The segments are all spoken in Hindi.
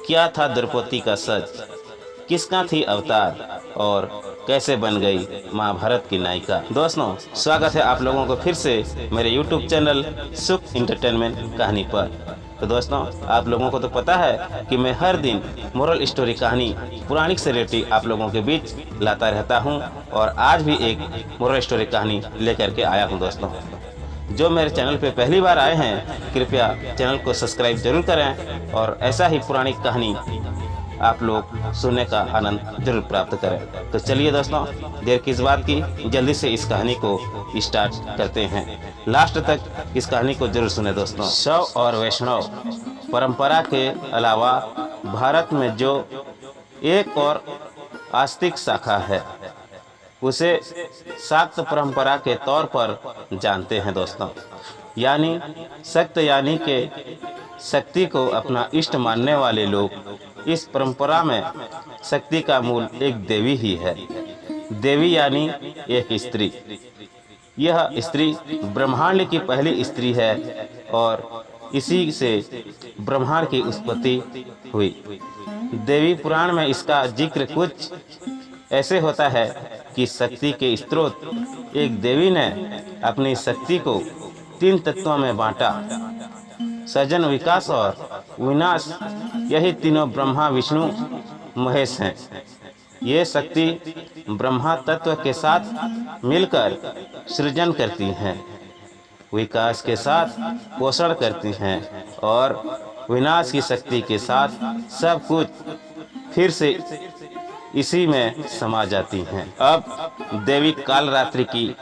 क्या था द्रौपदी का सच, किसका थी अवतार और कैसे बन गई महाभारत की नायिका। दोस्तों, स्वागत है आप लोगों को फिर से मेरे YouTube चैनल सुख इंटरटेनमेंट कहानी पर। तो दोस्तों, आप लोगों को तो पता है कि मैं हर दिन मोरल स्टोरी कहानी पौराणिक से रिलेटेड आप लोगों के बीच लाता रहता हूं, और आज भी एक मोरल स्टोरी कहानी लेकर के आया हूं। दोस्तों, जो मेरे चैनल पे पहली बार आए हैं, कृपया चैनल को सब्सक्राइब जरूर करें और ऐसा ही पौराणिक कहानी आप लोग सुनने का आनंद जरूर प्राप्त करें। तो चलिए दोस्तों, देर किस बात की, जल्दी से इस कहानी को स्टार्ट करते हैं। लास्ट तक इस कहानी को जरूर सुने दोस्तों। शैव और वैष्णव परंपरा के अलावा भारत में जो एक और आस्तिक शाखा है, उसे शाक्त परंपरा के तौर पर जानते हैं दोस्तों। यानी शक्त यानी के शक्ति को अपना इष्ट मानने वाले लोग इस परंपरा में शक्ति का मूल एक देवी ही है। देवी यानी एक स्त्री। यह स्त्री ब्रह्मांड की पहली स्त्री है और इसी से ब्रह्मांड की उत्पत्ति हुई। देवी पुराण में इसका जिक्र कुछ ऐसे होता है कि शक्ति के स्रोत एक देवी ने अपनी शक्ति को 3 तत्वों में बांटा: सृजन, विकास और विनाश। यही तीनों ब्रह्मा, विष्णु, महेश हैं। ये शक्ति ब्रह्मा तत्व के साथ मिलकर सृजन करती हैं, विकास के साथ पोषण करती हैं और विनाश की शक्ति के साथ सब कुछ फिर से इसी में समा जाती हैं। अब देवी कालरात्रि की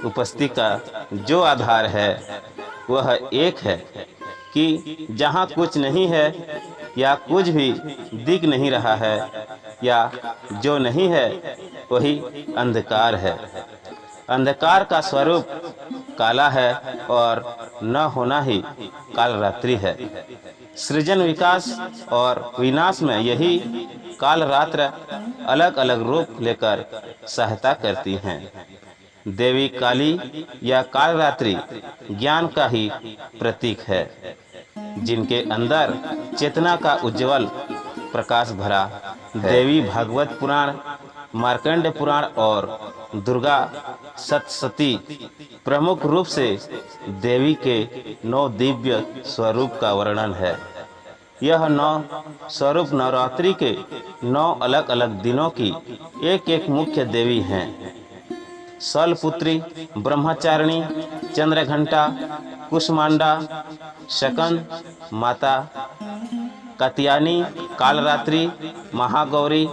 उपस्थिति का जो आधार है वह एक है कि जहाँ कुछ नहीं है या कुछ भी दिख नहीं रहा है या जो नहीं है वही अंधकार है। अंधकार का स्वरूप काला है और न होना ही कालरात्रि है। सृजन, विकास और विनाश में यही कालरात्र अलग अलग रूप लेकर सहायता करती हैं। देवी काली या कालरात्रि ज्ञान का ही प्रतीक है, जिनके अंदर चेतना का उज्जवल प्रकाश भरा है। देवी भागवत पुराण, मार्कंड पुराण और दुर्गा सप्तशती प्रमुख रूप से देवी के 9 दिव्य स्वरूप का वर्णन है। यह 9 स्वरूप नवरात्रि के 9 अलग अलग दिनों की एक एक मुख्य देवी हैं। शैलपुत्री, ब्रह्मचारिणी, चंद्रघंटा, कुष्मांडा, शकंद माता, कात्यायनी, कालरात्रि, महागौरी,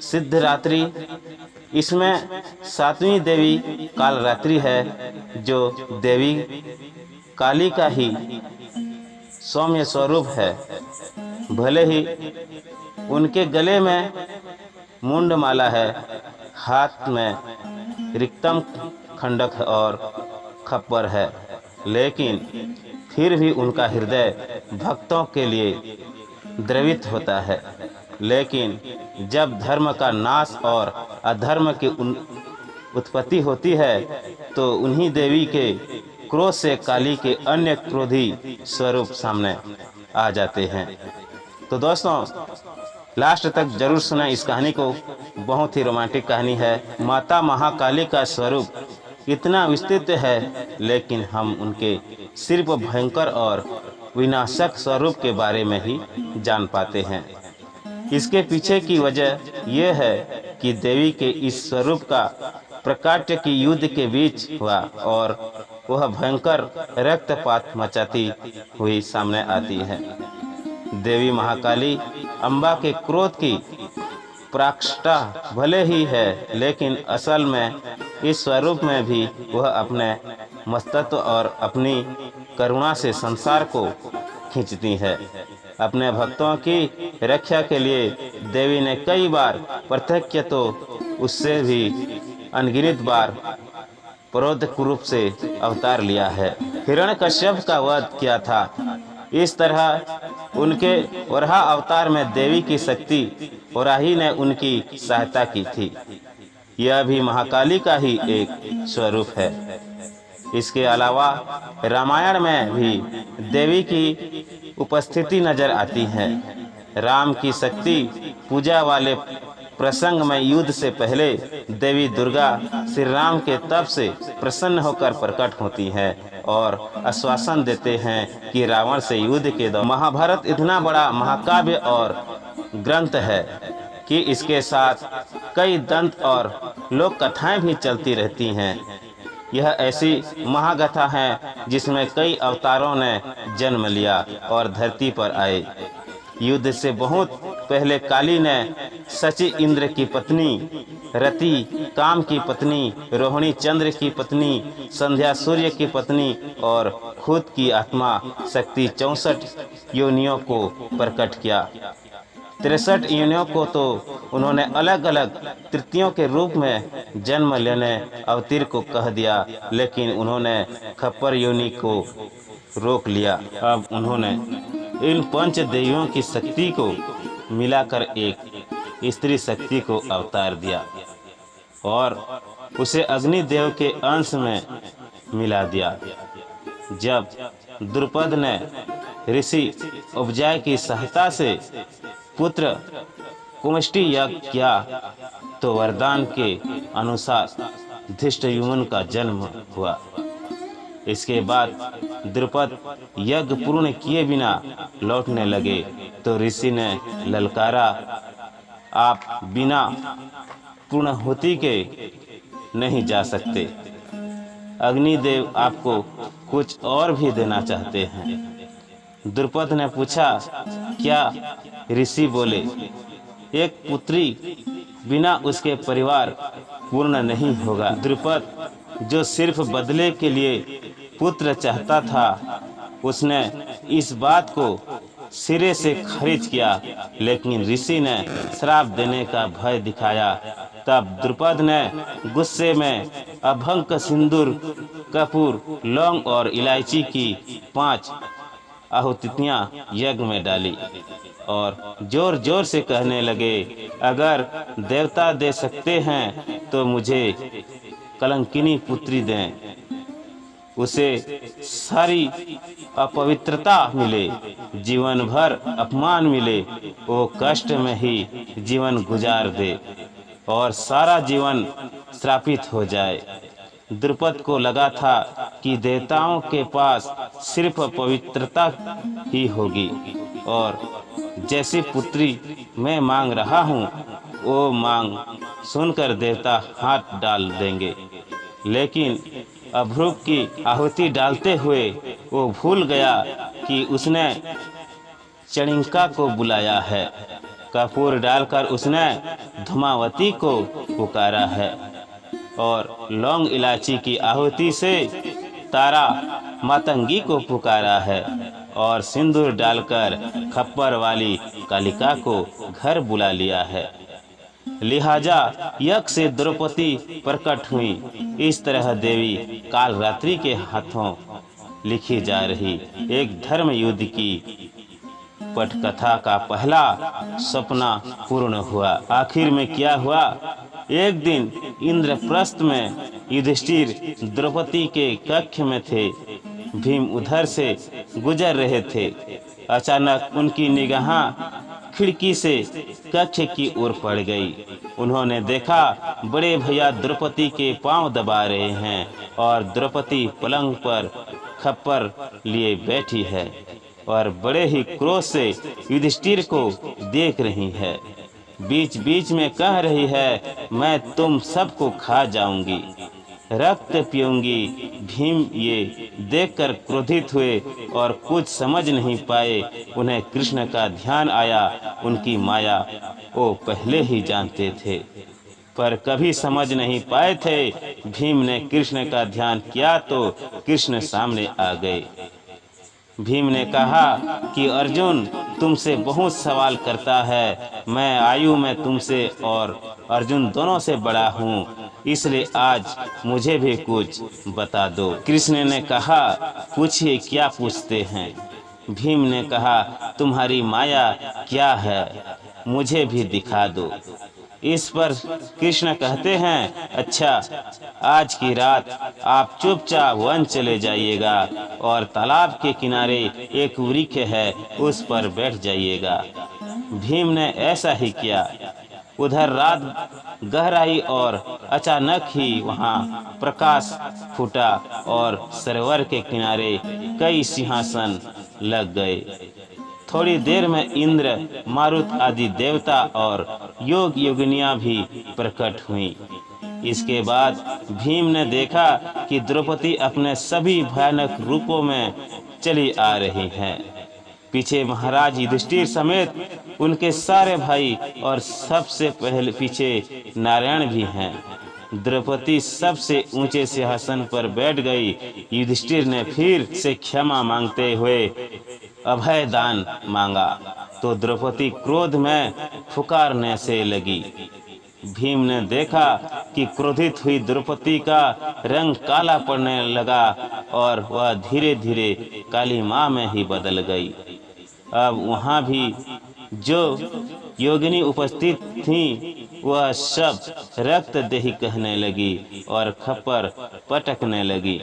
सिद्धरात्रि। इसमें 7वीं देवी कालरात्रि है, जो देवी काली का ही सौम्य स्वरूप है। भले ही उनके गले में मुंडमाला है, हाथ में रिक्तम, खंडक और खप्पर है, लेकिन फिर भी उनका हृदय भक्तों के लिए द्रवित होता है। लेकिन जब धर्म का नाश और अधर्म की उत्पत्ति होती है तो उन्हीं देवी के क्रोध से काली के अन्य क्रोधी स्वरूप सामने आ जाते हैं। तो दोस्तों, लास्ट तक जरूर सुना इस कहानी को। बहुत ही रोमांटिक कहानी है। माता महाकाली का स्वरूप इतना विस्तृत है, लेकिन हम उनके सिर्फ भयंकर और विनाशक स्वरूप के बारे में ही जान पाते हैं। इसके पीछे की वजह यह है कि देवी के इस स्वरूप का प्रकाट्य की युद्ध के बीच हुआ और वह भयंकर रक्तपात मचाती हुई सामने आती है। देवी महाकाली अम्बा के क्रोध की पराकाष्ठा भले ही है, लेकिन असल में इस स्वरूप में भी वह अपने मस्तत्व और अपनी करुणा से संसार को खींचती है। अपने भक्तों की रक्षा के लिए देवी ने कई बार प्रत्यक्ष तो उससे भी अनगिनत बार परोक्ष रूप से अवतार लिया है। हिरण्यकश्यप का वध किया था। इस तरह उनके वराह अवतार में देवी की शक्ति वराही ने उनकी सहायता की थी। यह भी महाकाली का ही एक स्वरूप है। इसके अलावा रामायण में भी देवी की उपस्थिति नजर आती है। राम की शक्ति पूजा वाले प्रसंग में युद्ध से पहले देवी दुर्गा श्री राम के तप से प्रसन्न होकर प्रकट होती है और आश्वासन देते हैं कि रावण से युद्ध के दौरान महाभारत इतना बड़ा महाकाव्य और ग्रंथ है कि इसके साथ कई दंत और लोक कथाएं भी चलती रहती हैं। यह ऐसी महागाथा है जिसमें कई अवतारों ने जन्म लिया और धरती पर आए। युद्ध से बहुत पहले काली ने शचि इंद्र की पत्नी, रति काम की पत्नी, रोहिणी चंद्र की पत्नी, संध्या सूर्य की पत्नी और खुद की आत्मा शक्ति 64 योनियों को प्रकट किया। 63 योनियों को तो उन्होंने अलग अलग तृतीयों के रूप में जन्म लेने अवतीर को कह दिया, लेकिन उन्होंने खप्पर योनि को रोक लिया। अब उन्होंने इन पंच देवियों की शक्ति को मिलाकर एक स्त्री शक्ति को अवतार दिया और उसे अग्निदेव के अंश में मिला दिया। जब द्रुपद ने ऋषि उपजाय की सहायता से पुत्र कुमष्टि यज्ञ किया तो वरदान के अनुसार धृष्टद्युम्न का जन्म हुआ। इसके बाद द्रुपद यज्ञ पूर्ण किए बिना लौटने लगे तो ऋषि ने ललकारा, आप बिना पूर्णाहुति के नहीं जा सकते। अग्निदेव आपको कुछ और भी देना चाहते हैं। द्रुपद ने पूछा, क्या? ऋषि बोले, एक पुत्री बिना उसके परिवार पूर्ण नहीं होगा। द्रुपद जो सिर्फ बदले के लिए पुत्र चाहता था, उसने इस बात को सिरे से खारिज किया, लेकिन ऋषि ने श्राप देने का भय दिखाया। तब द्रुपद ने गुस्से में अभंग, सिंदूर, कपूर, लौंग और इलायची की 5 आहुतियां यज्ञ में डाली और जोर जोर से कहने लगे, अगर देवता दे सकते हैं तो मुझे कलंकिनी पुत्री दें। उसे सारी अपवित्रता मिले, जीवन भर अपमान मिले, वो कष्ट में ही जीवन गुजार दे और सारा जीवन श्रापित हो जाए। द्रुपद को लगा था कि देवताओं के पास सिर्फ पवित्रता ही होगी और जैसी पुत्री मैं मांग रहा हूँ वो मांग सुनकर देवता हाथ डाल देंगे। लेकिन अभ्रुक की आहुति डालते हुए वो भूल गया कि उसने चणिका को बुलाया है। कपूर डालकर उसने धूमावती को पुकारा है और लौंग इलायची की आहुति से तारा मातंगी को पुकारा है और सिंदूर डालकर खप्पर वाली कालिका को घर बुला लिया है। लिहाजा यज्ञ से द्रौपदी प्रकट हुई। इस तरह देवी कालरात्रि के हाथों लिखी जा रही एक धर्म युद्ध की पटकथा का पहला सपना पूर्ण हुआ। आखिर में क्या हुआ? एक दिन इंद्रप्रस्थ में युधिष्ठिर द्रौपदी के कक्ष में थे। भीम उधर से गुजर रहे थे। अचानक उनकी निगाह खिड़की से कक्ष की ओर पड़ गई। उन्होंने देखा बड़े भैया द्रौपदी के पांव दबा रहे हैं और द्रौपदी पलंग पर खप्पर लिए बैठी है और बड़े ही क्रोध से युधिष्ठिर को देख रही है। बीच बीच में कह रही है, मैं तुम सबको खा जाऊंगी, रक्त पीऊंगी। भीम ये देखकर क्रोधित हुए और कुछ समझ नहीं पाए। उन्हें कृष्ण का ध्यान आया। उनकी माया वो पहले ही जानते थे पर कभी समझ नहीं पाए थे। भीम ने कृष्ण का ध्यान किया तो कृष्ण सामने आ गए। भीम ने कहा कि अर्जुन तुमसे बहुत सवाल करता है। मैं आयु में तुमसे और अर्जुन दोनों से बड़ा हूँ, इसलिए आज मुझे भी कुछ बता दो। कृष्ण ने कहा, पूछिए क्या पूछते हैं। भीम ने कहा, तुम्हारी माया क्या है, मुझे भी दिखा दो। इस पर कृष्ण कहते हैं, अच्छा, आज की रात आप चुपचाप वन चले जाइएगा और तालाब के किनारे एक वृक्ष है, उस पर बैठ जाइएगा। भीम ने ऐसा ही किया। उधर रात गहराई और अचानक ही वहां प्रकाश फूटा और सरोवर के किनारे कई सिंहासन लग गए। थोड़ी देर में इंद्र, मारुत आदि देवता और योग योगिनियां भी प्रकट हुईं। इसके बाद भीम ने देखा कि द्रौपदी अपने सभी भयानक रूपों में चली आ रही हैं। पीछे महाराज युधिष्ठिर समेत उनके सारे भाई और सबसे पहले पीछे नारायण भी हैं। द्रौपदी सबसे ऊंचे सिंहासन पर बैठ गई। युधिष्ठिर ने फिर से क्षमा मांगते हुए अभय दान मांगा तो द्रौपदी क्रोध में फुकारने से लगी। भीम ने देखा कि क्रोधित हुई द्रौपदी का रंग काला पड़ने लगा और वह धीरे धीरे काली माँ में ही बदल गई। अब वहाँ भी जो योगिनी उपस्थित थीं, वह सब रक्त देही कहने लगी और खप्पर पटकने लगी।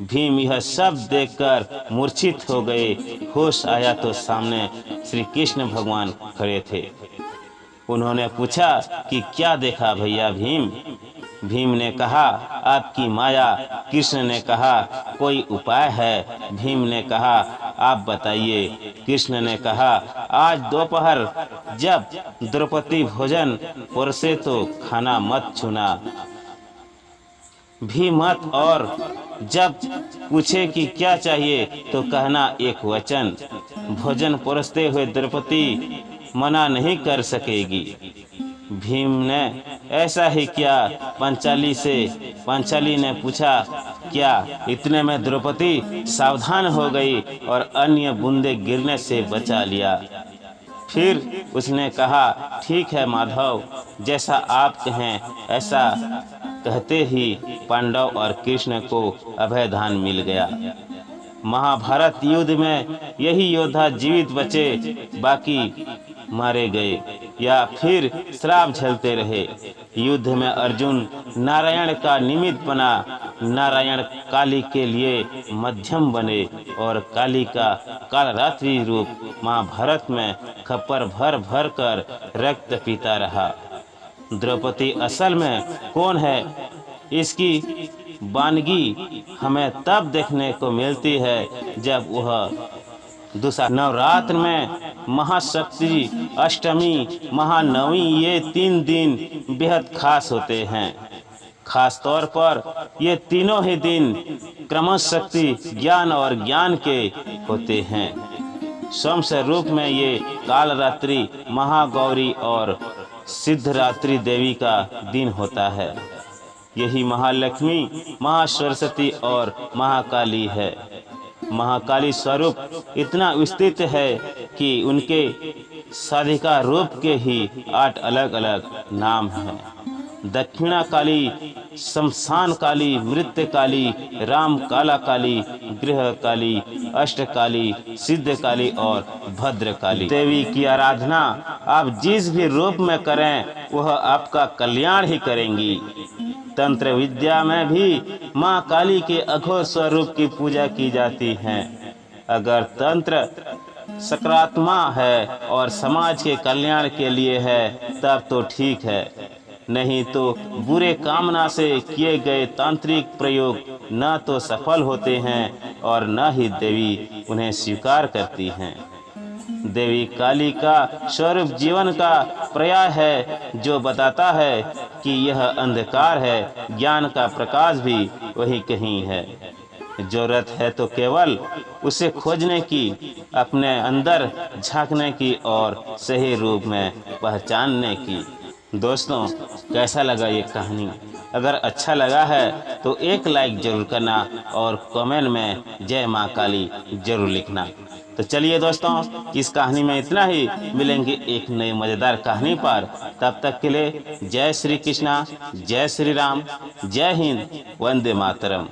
भीम यह सब देखकर मूर्छित हो गए। होश आया तो सामने श्री कृष्ण भगवान खड़े थे। उन्होंने पूछा कि क्या देखा भैया भीम? भीम ने कहा, आपकी माया। कृष्ण ने कहा, कोई उपाय है? भीम ने कहा, आप बताइए। कृष्ण ने कहा, आज दोपहर जब द्रौपदी भोजन परोसे तो खाना मत छूना भी मत, और जब पूछे कि क्या चाहिए तो कहना एक वचन। भोजन परोसते हुए द्रौपदी मना नहीं कर सकेगी। भीम ने ऐसा ही किया। पंचाली ने पूछा, क्या? इतने में द्रौपदी सावधान हो गई और अन्य बूंदे गिरने से बचा लिया। फिर उसने कहा, ठीक है माधव, जैसा आप कहें ऐसा। कहते ही पांडव और कृष्ण को अभयदान मिल गया। महाभारत युद्ध में यही योद्धा जीवित बचे, बाकी मारे गए या फिर श्राप झेलते रहे। युद्ध में अर्जुन नारायण का निमित्त बना। नारायण काली के लिए मध्यम बने और काली का कालरात्रि रूप महाभारत में खप्पर भर भर कर रक्त पीता रहा। द्रौपदी असल में कौन है, इसकी वानगी हमें तब देखने को मिलती है जब वह दूसरा नवरात्र में महाशक्ति अष्टमी, महानवमी, ये 3 दिन बेहद खास होते हैं। खास तौर पर ये तीनों ही दिन क्रम शक्ति, ज्ञान और ज्ञान के होते हैं। सोमस रूप में ये कालरात्रि, महागौरी और सिद्धरात्रि देवी का दिन होता है। यही महालक्ष्मी, महासरस्वती और महाकाली है। महाकाली स्वरूप इतना विस्तृत है कि उनके साधिका रूप के ही 8 अलग अलग नाम हैं। दक्षिणा काली, शमशान काली, मृत्यु काली, राम काला काली, गृह काली, अष्ट काली, सिद्ध काली और भद्र काली। देवी की आराधना आप जिस भी रूप में करें वह आपका कल्याण ही करेंगी। तंत्र विद्या में भी माँ काली के अघोर स्वरूप की पूजा की जाती है। अगर तंत्र सकारात्मक है और समाज के कल्याण के लिए है तब तो ठीक है, नहीं तो बुरे कामना से किए गए तांत्रिक प्रयोग न तो सफल होते हैं और न ही देवी उन्हें स्वीकार करती हैं। देवी काली का स्वरूप जीवन का पर्याय है, जो बताता है कि यह अंधकार है, ज्ञान का प्रकाश भी वही कहीं है। जरूरत है तो केवल उसे खोजने की, अपने अंदर झांकने की और सही रूप में पहचानने की। दोस्तों, कैसा लगा ये कहानी? अगर अच्छा लगा है तो एक लाइक जरूर करना और कमेंट में जय माँ काली जरूर लिखना। तो चलिए दोस्तों, इस कहानी में इतना ही। मिलेंगे एक नई मज़ेदार कहानी पर। तब तक के लिए जय श्री कृष्णा, जय श्री राम, जय हिंद, वंदे मातरम।